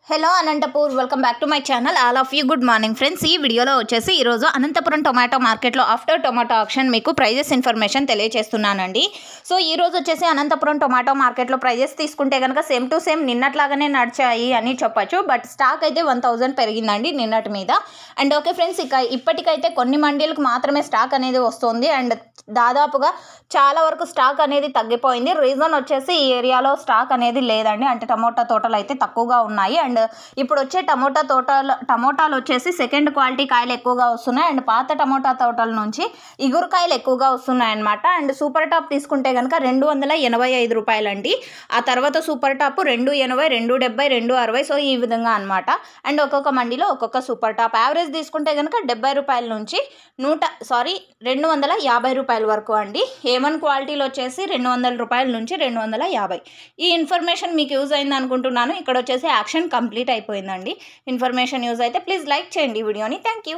Hello Anantapur welcome back to my channel all of you good morning friends. ఈ వీడియోలో వచ్చేసి ఈరోజు అనంతపురం టొమాటో మార్కెట్లో ఆఫ్టర్ టొమాటో ఆక్షన్ మీకు ప్రైజెస్ ఇన్ఫర్మేషన్ తెలియజేస్తున్నానండి. సో ఈరోజు వచ్చేసి అనంతపురం టొమాటో మార్కెట్లో ప్రైజెస్ తీసుకుంటే కనుక సేమ్ టు సేమ్ నిన్నట్లాగానే నడిచాయి అని చెప్పచ్చు. బట్ స్టాక్ అయితే 1000 పెరిగిందండి నిన్నటి మీద. అండ్ ఓకే ఫ్రెండ్స్, ఇక ఇప్పటికైతే కొన్ని మండీలకు మాత్రమే స్టాక్ అనేది వస్తుంది అండ్ దాదాపుగా చాలా వరకు స్టాక్ అనేది తగ్గిపోయింది. రీజన్ వచ్చేసి ఈ ఏరియాలో స్టాక్ అనేది లేదండి, అంటే టమోటా తోటలు అయితే తక్కువగా ఉన్నాయి. అండ్ ఇప్పుడు వచ్చే టమోటాలు వచ్చేసి సెకండ్ క్వాలిటీ కాయలు ఎక్కువగా వస్తున్నాయి అండ్ పాత టమోటా తోటల నుంచి ఇగురు కాయలు ఎక్కువగా వస్తున్నాయి అన్నమాట. అండ్ సూపర్ టాప్ తీసుకుంటే కనుక 285 రూపాయలండి. ఆ తర్వాత సూపర్ టాప్ 280, 270, 260, సో ఈ విధంగా అనమాట. అండ్ ఒక్కొక్క మండీలో ఒక్కొక్క సూపర్ టాప్. యావరేజ్ తీసుకుంటే కనుక 70 రూపాయల నుంచి 250 రూపాయల వరకు అండి. A1 క్వాలిటీలో వచ్చేసి 200 రూపాయల నుంచి 250. ఈ ఇన్ఫర్మేషన్ మీకు యూజ్ అయింది అనుకుంటున్నాను. ఇక్కడ వచ్చేసి యాక్షన్ కంప్లీట్ అయిపోయిందండి. ఇన్ఫర్మేషన్ యూజ్ అయితే ప్లీజ్ లైక్ చేయండి వీడియోని. Thank you.